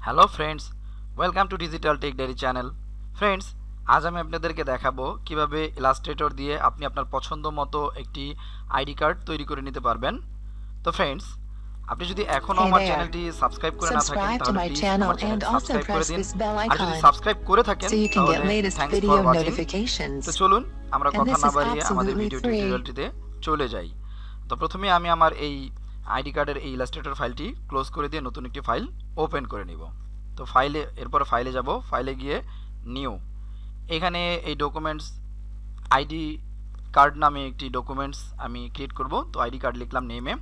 Hello friends, welcome to digital tech diary channel. Friends, আজ আমি আপনাদেরকে দেখাবো কিভাবে ইলাস্ট্রেটর দিয়ে আপনি আপনার পছন্দ মতো একটি আইডি কার্ড তৈরি করে নিতে পারবেন। তো ফ্রেন্ডস, আপনি যদি এখনও Hey আমার there. চ্যানেলটি সাবস্ক্রাইব করে না থাকেন Subscribe to তাহলে my প্লিজ channel আমার and চ্যানেলটি also সাবস্ক্রাইব করে press দিন। this bell আর যদি icon সাবস্ক্রাইব করে থাকেন so you can তাহলে get latest thanks video for watching. notifications. তো চলুন আমরা And কথা this না is বাড়িয়ে আমাদের absolutely ভিডিও free. টিউটোরিয়ালটিতে চলে যাই। তো প্রথমে আমি আমার এই আইডি কার্ডের এই ইলাস্ট্রেটর ফাইলটি ক্লোজ করে দিয়ে নতুন একটি ফাইল ওপেন করে নিব। তো এরপর ফাইলে যাব, ফাইলে গিয়ে নিউ, এখানে এই ডকুমেন্টস আইডি কার্ড নামে একটি ডকুমেন্টস আমি ক্রিয়েট করব। তো আইডি কার্ড লিখলাম নেমে।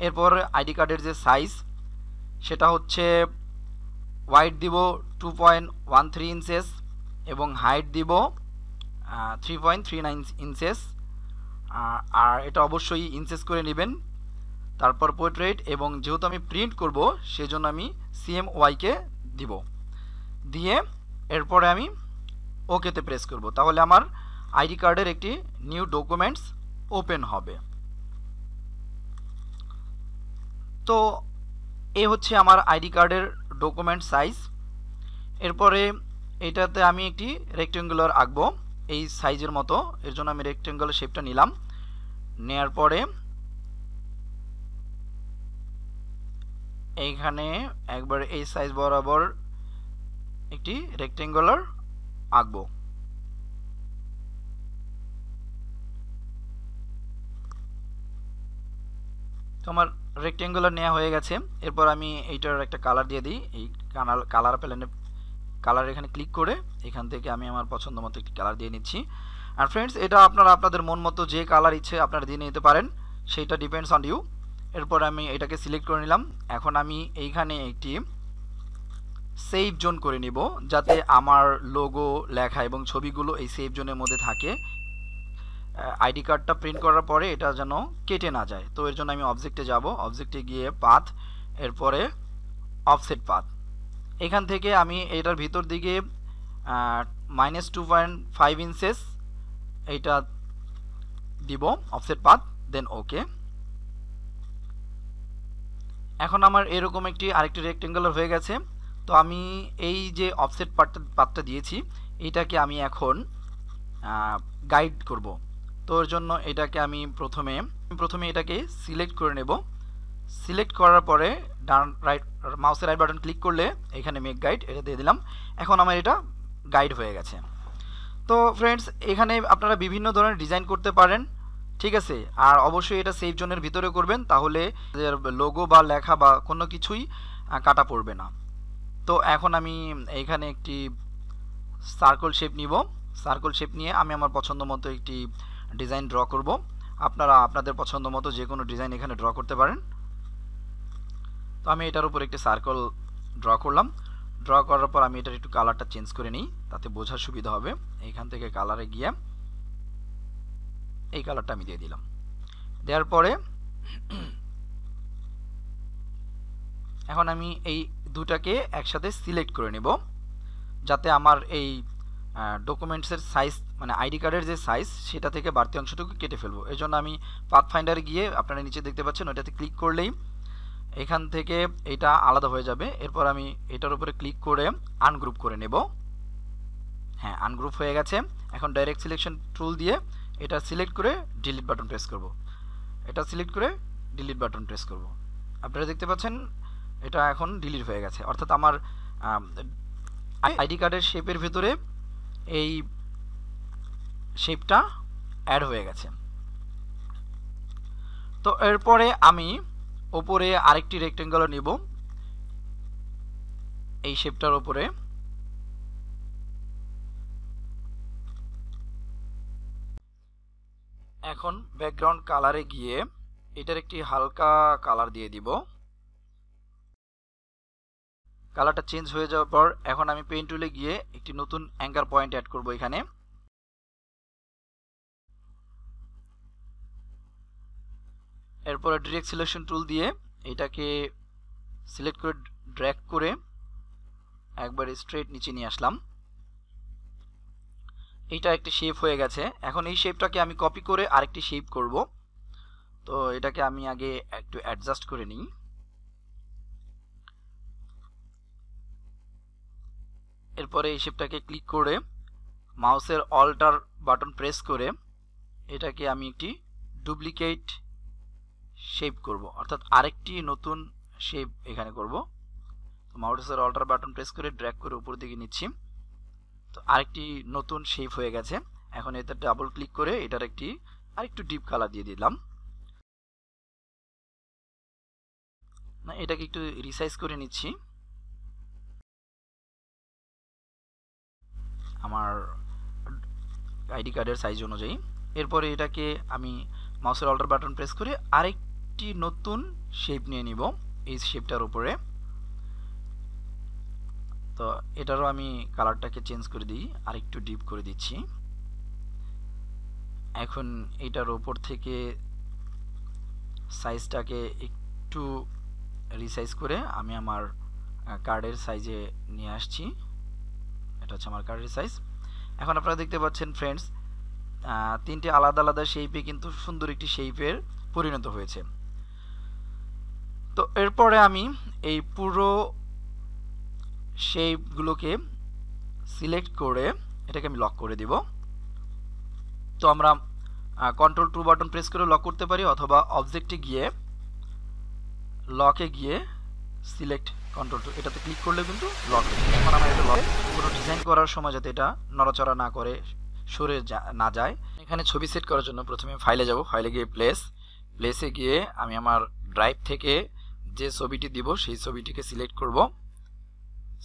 এরপর আইডি কার্ডের যে সাইজ সেটা হচ্ছে ওয়াইড দিব 2.13 ইঞ্চেস এবং হাইট দিব 3.39 ইঞ্চেস। আর এটা অবশ্যই ইঞ্চেস করে নেবেন। তারপর পোর্ট্রেট, এবং যেহেতু আমি প্রিন্ট করব সেজন্য আমি CMYকে দিব, দিয়ে এরপরে আমি ওকেতে প্রেস করব। তাহলে আমার আইডি কার্ডের একটি নিউ ডকুমেন্টস ওপেন হবে। তো এই হচ্ছে আমার আইডি কার্ডের ডকুমেন্ট সাইজ। এরপরে এটাতে আমি একটি রেক্টেঙ্গুলার আঁকবো এই সাইজের মতো। এর জন্য আমি রেক্টেঙ্গুলার শেপটা নিলাম। নেয়ার পরে এইখানে একবার এই সাইজ বরাবর একটি রেক্টেঙ্গুলার আঁকবো। তো আমার রেক্টেঙ্গুলার নেওয়া হয়ে গেছে। এরপর আমি এইটার একটা কালার দিয়ে দিই। এই কালার প্যালেটে কালার এখানে ক্লিক করে এখান থেকে আমি আমার পছন্দ মতো একটি কালার দিয়ে নিচ্ছি। আর ফ্রেন্ডস, এটা আপনারা আপনাদের মন মতো যে কালার ইচ্ছে আপনারা দিয়ে নিতে পারেন, সেইটা ডিপেন্ডস অন ইউ। এরপর আমি এটাকে সিলেক্ট করে নিলাম। এখন আমি এইখানে একটি সেভ জোন করে নিব, যাতে আমার লোগো, লেখা এবং ছবিগুলো এই সেভ জোনের মধ্যে থাকে। আইডি কার্ডটা প্রিন্ট করার পরে এটা যেন কেটে না যায়। তো এর জন্য আমি অবজেক্টে যাব, অবজেক্টে গিয়ে পাথ, এরপরে অফসেট পাথ। এখান থেকে আমি এটার ভিতর দিকে -2.5 ইঞ্চেস এইটা দিব অফসেট পাথ, দেন ওকে। এখন আমার এরকম আরেকটি রেক্টেঙ্গুলার হয়ে গেছে। তো আমি এই যে অফসেট পাথটা দিয়েছি এটাকে আমি এখন গাইড করব। তো এর জন্য এটাকে আমি প্রথমে এটাকে সিলেক্ট করে নেব। সিলেক্ট করার পরে মাউসের রাইট বাটন ক্লিক করলে এখানে মেক গাইড এটা দিয়ে দিলাম। এখন আমার এটা গাইড হয়ে গেছে। তো ফ্রেন্ডস, এখানে আপনারা বিভিন্ন ধরনের ডিজাইন করতে পারেন, ঠিক আছে। আর অবশ্যই এটা সেভ জোনের ভিতরে করবেন, তাহলে লোগো বা লেখা বা কোনো কিছুই কাটা পড়বে না। তো এখন আমি এইখানে একটি সার্কেল শেপ নিব। সার্কেল শেপ নিয়ে আমি আমার পছন্দ মতো একটি ডিজাইন ড্র করব। আপনারা আপনাদের পছন্দ মতো যে কোনো ডিজাইন এখানে ড্র করতে পারেন। তো আমি এটার উপর একটি সার্কেল ড্র করলাম। ড্র করার পর আমি এটার একটু কালারটা চেঞ্জ করে নিই, তাতে বোঝার সুবিধা হবে। এইখান থেকে কালারে গিয়ে এই কালারটা আমি দিয়ে দিলাম। দেওয়ার পরে এখন আমি এই দুটাকে একসাথে সিলেক্ট করে নেব, যাতে আমার এই ডকুমেন্টসের সাইজ, মানে আইডি কার্ডের যে সাইজ সেটা থেকে বাড়তি অংশটুকু কেটে ফেলবো। এর জন্য আমি পাথ ফাইন্ডারে গিয়ে, আপনারা নিচে দেখতে পাচ্ছেন, ওইটাতে ক্লিক করলেই এখান থেকে এটা আলাদা হয়ে যাবে। এরপর আমি এটার উপরে ক্লিক করে আনগ্রুপ করে নেব। হ্যাঁ, আনগ্রুপ হয়ে গেছে। এখন ডাইরেক্ট সিলেকশন টুল দিয়ে এটা সিলেক্ট করে ডিলিট বাটন প্রেস করব। এটা সিলেক্ট করে ডিলিট বাটন প্রেস করব। আপনারা দেখতে পাচ্ছেন এটা এখন ডিলিট হয়ে গেছে, অর্থাৎ আমার আইডি কার্ডের শেপের ভিতরে এই শেপটা অ্যাড হয়ে গেছে। তো এরপরে আমি ওপরে আরেকটি রেক্টেঙ্গুলার নিব এই শেপটার উপরে। এখন ব্যাকগ্রাউন্ড কালারে গিয়ে এটার একটি হালকা কালার দিয়ে দিব। কালারটা চেঞ্জ হয়ে যাওয়ার পর এখন আমি পেইন্ট টুলে গিয়ে একটি নতুন অ্যাঙ্কার পয়েন্ট অ্যাড করব এখানে। এরপরে ডিরেক্ট সিলেকশন টুল দিয়ে এটাকে সিলেক্ট করে ড্র্যাগ করে একবার স্ট্রেট নিচে নিয়ে আসলাম। এইটা একটি শেপ হয়ে গেছে। এখন এই শেপটাকে আমি কপি করে আরেকটি শেপ করব। তো এটাকে আমি আগে একটু অ্যাডজাস্ট করে নিই। এরপরে এই শেপটাকে ক্লিক করে মাউসের অল্টার বাটন প্রেস করে এটাকে আমি একটি ডুপ্লিকেট শেপ করব, অর্থাৎ আরেকটি নতুন শেপ এখানে করব। তো মাউসের অল্টার বাটন প্রেস করে ড্র্যাগ করে উপর দিকে নিচ্ছি। তো আরেকটি নতুন শেপ হয়ে গেছে। এখন এতে ডাবল ক্লিক করে এটার আরেকটু ডিপ কালার দিয়ে দিলাম। না, এটাকে একটু রিসাইজ করে নিচ্ছি আমার আইডি কার্ডের সাইজ অনুযায়ী। এরপরে এটাকে আমি মাউসের অল্টার বাটন প্রেস করে আরেকটি নতুন শেপ নিয়ে নিব এই শেপটার উপরে। তো এটারও আমি কালারটাকে চেঞ্জ করে দিই, আরেকটু ডিপ করে দিচ্ছি। এখন এটার উপর থেকে সাইজটাকে একটু রিসাইজ করে আমি আমার কার্ডের সাইজে নিয়ে আসছি। এটা হচ্ছে আমার কার্ডের সাইজ। এখন আপনারা দেখতে পাচ্ছেন ফ্রেন্ডস, তিনটে আলাদা আলাদা শেপে কিন্তু সুন্দর একটি শেপের পরিণত হয়েছে। তো এরপরে আমি এই পুরো শেপগুলোকে সিলেক্ট করে এটাকে আমি লক করে দিব। তো আমরা কন্ট্রোল 2 বাটন প্রেস করে লক করতে পারি, অথবা অবজেক্টে গিয়ে লকে গিয়ে সিলেক্ট কন্ট্রোল 2 এটাতে ক্লিক করলে কিন্তু লক হয়ে যাবে। এখন আমরা এটা লক পুরো ডিজাইন করার সময় যাতে এটা নড়াচড়া না করে সরে না যায়, এখানে ছবি সেট করার জন্য প্রথমে ফাইলে যাব, ফাইলে গিয়ে প্লেসে গিয়ে আমি আমার ড্রাইভ থেকে যে ছবিটি দিব সেই ছবিটিকে সিলেক্ট করব।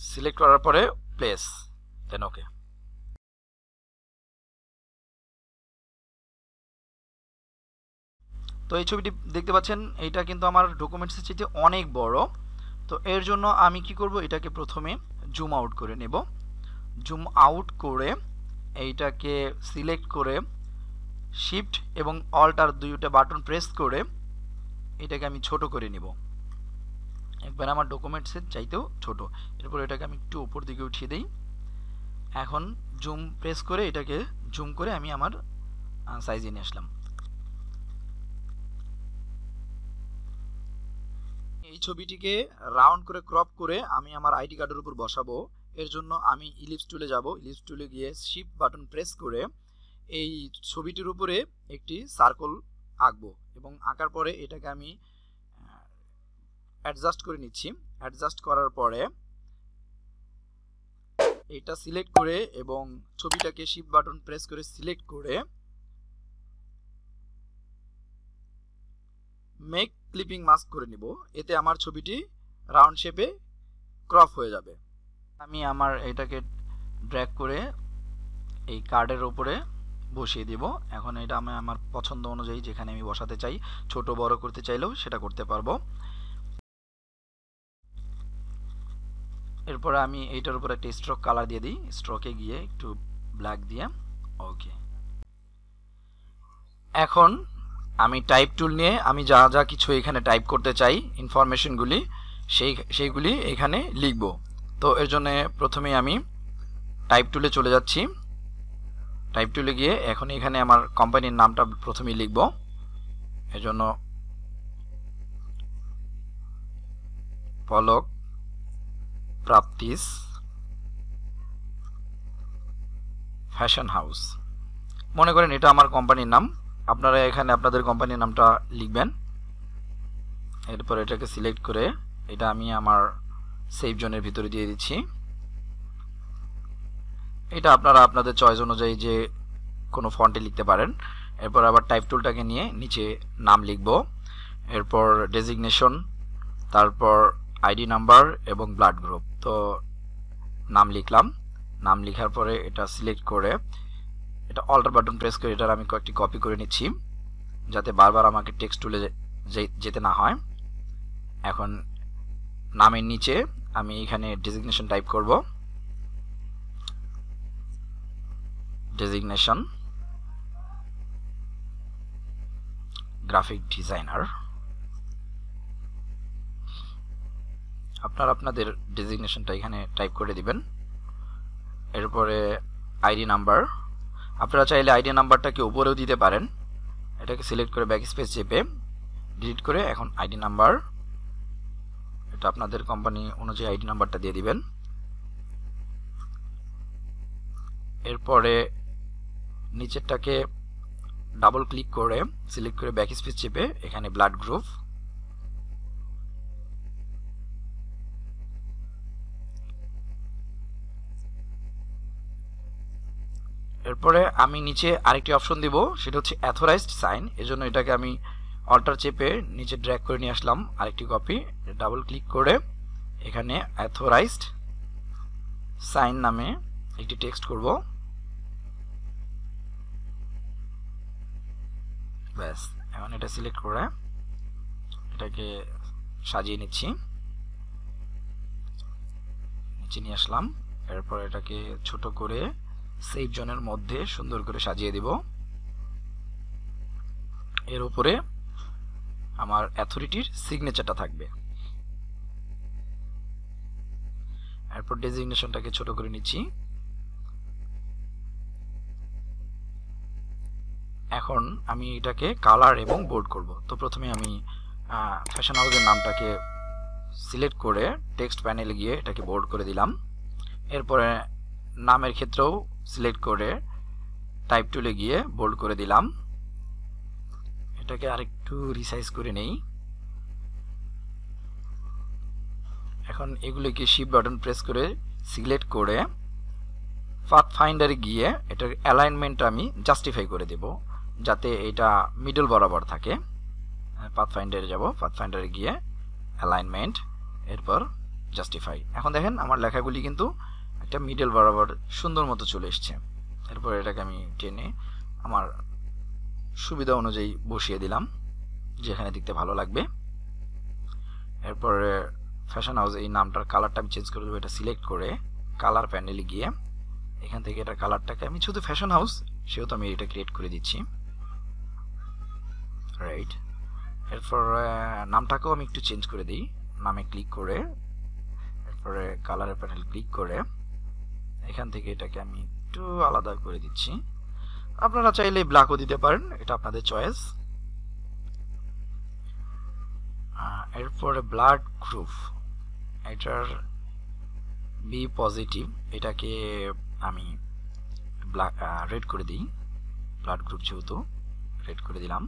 সিলেক্ট করার পরে প্লেস, দেন ওকে। তো এই ছবিটি দেখতে পাচ্ছেন, এইটা কিন্তু আমার ডকুমেন্টসের চেয়ে অনেক বড়। তো এর জন্য আমি কি করব, এটাকে প্রথমে জুম আউট করে নেব। জুম আউট করে এইটাকে সিলেক্ট করে শিফট এবং অল্টার দুইটা বাটন প্রেস করে এটাকে আমি ছোট করে নিব, একবার আমার ডকুমেন্টসের চাইতেও ছোট। এরপর এটাকে আমি একটু উপর দিকে উঠিয়ে দিই। এখন জুম প্রেস করে এটাকে জুম করে আমি আমার সাইজে নিয়ে আসলাম। এই ছবিটিকে রাউন্ড করে ক্রপ করে আমি আমার আইডি কার্ডের উপর বসাবো। এর জন্য আমি ইলিপস টুলে যাব, ইলিপস টুলে গিয়ে শিফট বাটন প্রেস করে এই ছবিটির উপরে একটি সার্কেল আঁকবো, এবং আঁকার পরে এটাকে আমি অ্যাডজাস্ট করে নিচ্ছি। অ্যাডজাস্ট করার পরে এটা সিলেক্ট করে এবং ছবিটাকে শিফট বাটন প্রেস করে সিলেক্ট করে মেক ক্লিপিং মাস্ক করে নিব। এতে আমার ছবিটি রাউন্ড শেপে ক্রপ হয়ে যাবে। আমি আমার এটাকে ড্র্যাগ করে এই কার্ডের উপরে বসিয়ে দিব। এখন এটা আমি আমার পছন্দ অনুযায়ী যেখানে আমি বসাতে চাই, ছোট বড় করতে চাইলেও সেটা করতে পারবো। এরপরে আমি এইটার উপর একটা স্ট্রোক কালার দিয়ে দিই, স্ট্রোকে গিয়ে একটু ব্ল্যাক দিয়ে ওকে। এখন আমি টাইপ টুল নিয়ে আমি যা যা কিছু এখানে টাইপ করতে চাই ইনফরমেশনগুলি সেইগুলি এখানে লিখব। তো এর জন্য প্রথমে আমি টাইপ টুলে চলে যাচ্ছি। টাইপ টুলে গিয়ে এখন এখানে আমার কোম্পানির নামটা প্রথমেই লিখব। এর জন্য পলক প্রাপ্তিস ফ্যাশন হাউস, মনে করেন এটা আমার কোম্পানির নাম। আপনারা এখানে আপনাদের কোম্পানির নামটা লিখবেন। এরপর এটাকে সিলেক্ট করে এটা আমি আমার সেভ জোনের ভিতরে দিয়ে দিচ্ছি। এটা আপনারা আপনাদের চয়েস অনুযায়ী যে কোনো ফন্টে লিখতে পারেন। এরপর আবার টাইপ টুলটাকে নিয়ে নিচে নাম লিখব, এরপর ডেজিগনেশন, তারপর আইডি নাম্বার এবং ব্লাড গ্রুপ। তো নাম লিখলাম। নাম লেখার পরে এটা সিলেক্ট করে এটা অল্টার বাটন প্রেস করে এটার আমি কয়েকটি কপি করে নিচ্ছি, যাতে বারবার আমাকে টেক্সট টুলে যেতে না হয়। এখন নামের নিচে আমি এখানে ডেজিগনেশন টাইপ করব, ডেজিগনেশন গ্রাফিক ডিজাইনার। আপনারা আপনাদের ডেজিগনেশনটা এখানে টাইপ করে দিবেন। এরপরে আইডি নাম্বার, আপনারা চাইলে আইডি নাম্বারটাকে উপরেও দিতে পারেন। এটাকে সিলেক্ট করে ব্যাক স্পেস চেপে ডিলিট করে এখন আইডি নাম্বার, এটা আপনাদের কোম্পানি অনুযায়ী আইডি নাম্বারটা দিয়ে দিবেন। এরপরে নিচেরটাকে ডাবল ক্লিক করে সিলেক্ট করে ব্যাক স্পেস চেপে এখানে ব্লাড গ্রুপ, এরপরে আমি নিচে আরেকটি অপশন দিব, সেটা হচ্ছে অথরাইজড সাইন। এজন্য এটাকে আমি অল্টার চেপে নিচে ড্র্যাগ করে নিয়ে আসলাম আরেকটি কপি, ডাবল ক্লিক করে এখানে অথরাইজড সাইন নামে একটি টেক্সট করব। ব্যাস, এখন এটা সিলেক্ট করে এটাকে সাজিয়ে নিচ্ছি, নিচে নিয়ে আসলাম। এরপর এটাকে ছোট করে সেভ জোনের মধ্যে সুন্দর করে সাজিয়ে দিব। এর উপরে আমার অথরিটির সিগনেচারটা থাকবে। এরপর ডেজিগনেশনটাকে ছোট করে নিচ্ছি। এখন আমি এটাকে কালার এবং বোল্ড করব। তো প্রথমে আমি ফ্যাশন হাউসের নামটাকে সিলেক্ট করে টেক্সট প্যানেলে গিয়ে এটাকে বোল্ড করে দিলাম। এরপরে নামের ক্ষেত্রেও সিলেক্ট করে টাইপ টুলে গিয়ে বোল্ড করে দিলাম। এটাকে আরেকটু রিসাইজ করে নেই। এখন এগুলিকে শিফট বাটন প্রেস করে সিলেক্ট করে পাথ ফাইন্ডারে গিয়ে এটার অ্যালাইনমেন্টটা আমি জাস্টিফাই করে দেব, যাতে এটা মিডল বরাবর থাকে। পাথ ফাইন্ডারে যাব, পাথ ফাইন্ডারে গিয়ে অ্যালাইনমেন্ট, এরপর জাস্টিফাই। এখন দেখেন আমার লেখাগুলি কিন্তু একটা মিডল বরাবর সুন্দর মতো চলে এসছে। এরপর এটাকে আমি টেনে আমার সুবিধা অনুযায়ী বসিয়ে দিলাম, যেখানে দেখতে ভালো লাগবে। এরপরে ফ্যাশন হাউস এই নামটার কালারটা আমি চেঞ্জ করে দেবো। এটা সিলেক্ট করে কালার প্যানেলে গিয়ে এখান থেকে এটা কালারটাকে আমি শুধু ফ্যাশন হাউস সেহেতু আমি এটা ক্রিয়েট করে দিচ্ছি, রাইট। এরপর নামটাকেও আমি একটু চেঞ্জ করে দিই, নামে ক্লিক করে এরপরে কালারের প্যানেল ক্লিক করে এখান থেকে এটাকে আমি একটু আলাদা করে দিচ্ছি। আপনারা চাইলে ব্ল্যাকও দিতে পারেন, এটা আপনাদের চয়েস। এরপরে ব্লাড গ্রুপ, এটার বি পজিটিভ, এটাকে আমি রেড করে দিই, ব্লাড গ্রুপ যেহেতু রেড করে দিলাম।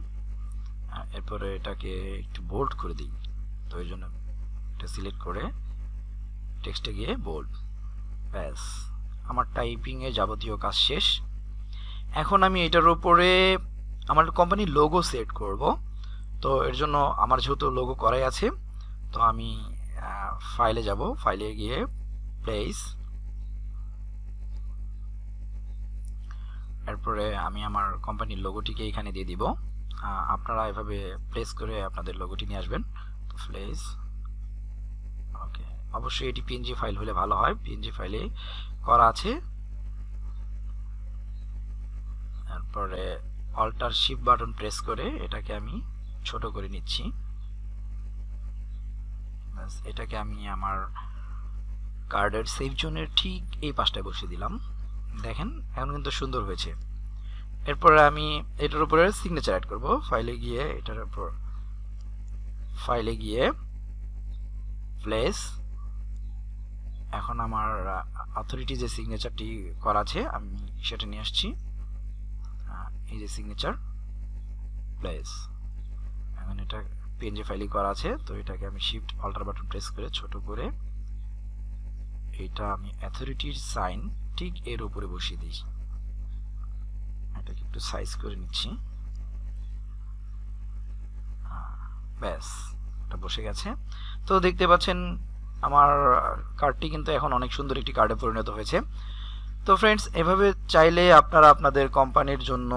এরপরে এটাকে একটু বোল্ড করে দিই, তো এই জন্য এটা সিলেক্ট করে টেক্সটে গিয়ে বোল্ড। ব্যাস, আমার টাইপিংয়ে যাবতীয় কাজ শেষ। এখন আমি এটার উপরে আমার কোম্পানির লোগো সেট করব। তো এর জন্য আমার যেহেতু লোগো করাই আছে, তো আমি ফাইলে যাব, ফাইলে গিয়ে প্লেস, এরপরে আমি আমার কোম্পানির লোগোটিকে এখানে দিয়ে দিব। আপনারা এভাবে প্লেস করে আপনাদের লোগোটি নিয়ে আসবেন। তো প্লেস, ওকে, অবশ্যই এটি পিএনজি ফাইল হলে ভালো হয়, পিএনজি ফাইলে করা আছে। তারপরে অল্টার শিফট বাটন প্রেস করে এটাকে আমি ছোট করে নিচ্ছি। এটাকে আমি আমার কার্ডের সেভ জোনের ঠিক এই পাশটায় বসিয়ে দিলাম। দেখেন এখন কিন্তু সুন্দর হয়েছে। এরপরে আমি এটার উপরে সিগনেচার অ্যাড করব। ফাইলে গিয়ে এটার উপর ফাইলে গিয়ে প্লেস, এখন আমার অথরিটি যে সিগনেচারটি করা আছে আমি সেটা নিয়ে আসছি, এই যে সিগনেচার প্লেস। এখন এটা পিএনজি ফাইলে করা আছে, তো এটাকে আমি শিফট অল্টার বাটন প্রেস করে ছোট করে এটা আমি অথরিটির সাইন ঠিক এর উপরে বসিয়ে দিই। এটাকে একটু সাইজ করে নিচ্ছি। ব্যাস, এটা বসে গেছে। তো দেখতে পাচ্ছেন আমার কার্ডটি কিন্তু এখন অনেক সুন্দর একটি কার্ডে পরিণত হয়েছে। তো ফ্রেন্ডস, এভাবে চাইলে আপনারা আপনাদের কোম্পানির জন্য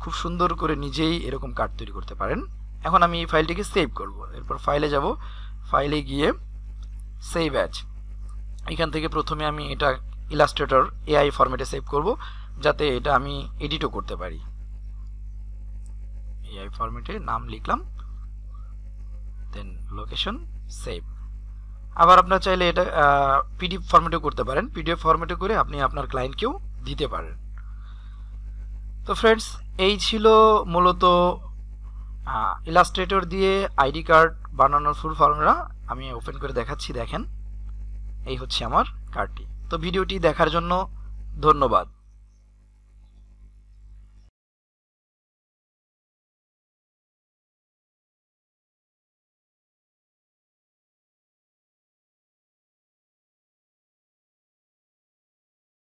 খুব সুন্দর করে নিজেই এরকম কার্ড তৈরি করতে পারেন। এখন আমি এই ফাইলটিকে সেভ করব। এরপর ফাইলে যাব, ফাইলে গিয়ে সেভ অ্যাজ, এখান থেকে প্রথমে আমি এটা ইলাস্ট্রেটর এআই ফরম্যাটে সেভ করব, যাতে এটা আমি এডিটও করতে পারি। এআই ফরম্যাটে নাম লিখলাম, দেন লোকেশন, সেভ। আবার আপনারা চাইলে এটা পিডিএফ ফরম্যাটেও করতে পারেন, পিডিএফ ফরম্যাটে করে আপনি আপনার ক্লায়েন্টকেও দিতে পারেন। তো ফ্রেন্ডস, এই ছিল মূলত ইলাস্ট্রেটর দিয়ে আইডি কার্ড বানানোর ফুল ফর্মুলা। আমি ওপেন করে দেখাচ্ছি, দেখেন এই হচ্ছে আমার কার্ডটি। তো ভিডিওটি দেখার জন্য ধন্যবাদ।